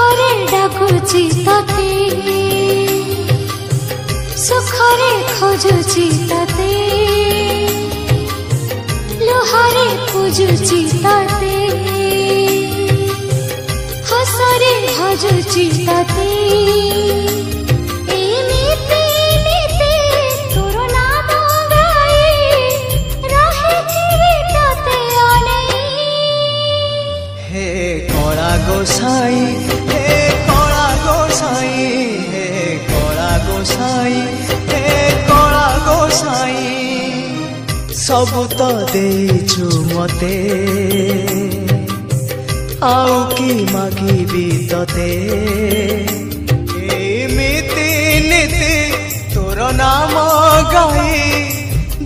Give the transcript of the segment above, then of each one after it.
दुखरे डाकुची तते सुखरे खोजुची तते लुहारे पूजुची तते हसरे भजुची तते गोसाई हे कला गोसाई हे कला गोसाई हे कला गोसाई सबु तो देछु मते आउ की मागिबी तते एमिति नीति तोर नाम गाई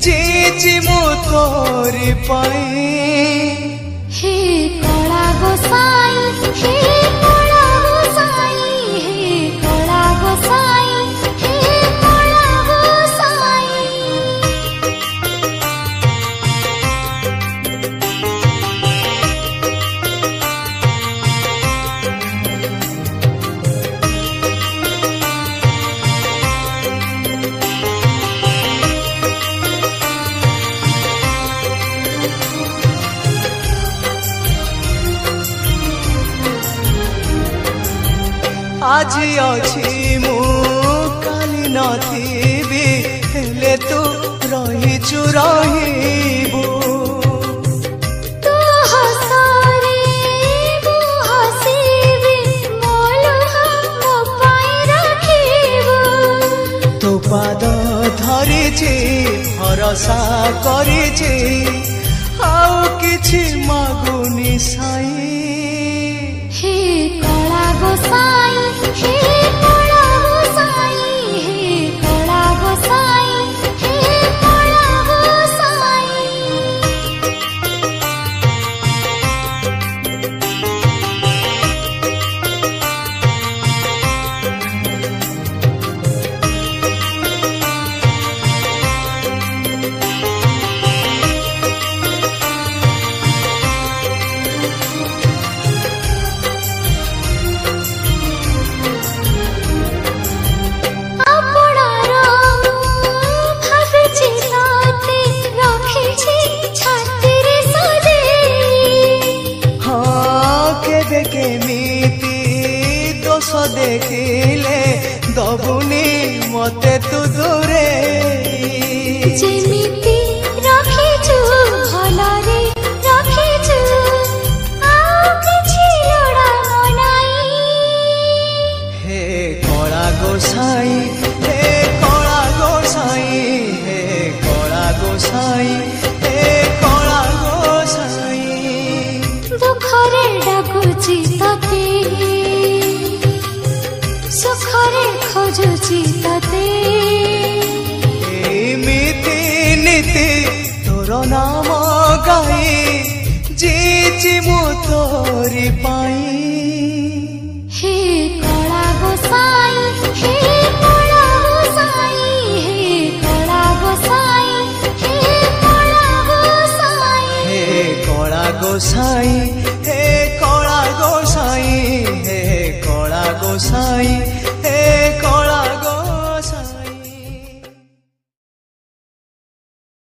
जीची मु तोरी पाई हे कला गोसाई हे कला गोसाई हे कला गोसाई हे कला गोसाई आज अच्छी मु काली नथीबी हेले तू रहीचु रहीबू तू हसरे मु हसीबी मोलु मो पाई रखीबू तो पाद धरिछि भरोसा करिछि आउ किछि मागुनी साई हे कला गोसाई हे कला गोसाई हे कला गोसाई हे कला गोसाई देखिले दबुनी मते तू दूरे जेमिति रखिछु भलरे रखिछु आउ किछि लोड़ा मनाई हे कला गोसाई हे कला गोसाई हे कला गोसाई हे कला गोसाई दुखरे डाकुची तते सुखरे खोजुची तते एमिति नीति तोर नाम गाई जीची मु तोरी पाई हे कला गोसाई हे कला गोसाई हे कला गोसाई हे कला गोसाई हे कला गोसाई हे कला गोसाई हे कला गोसाई हे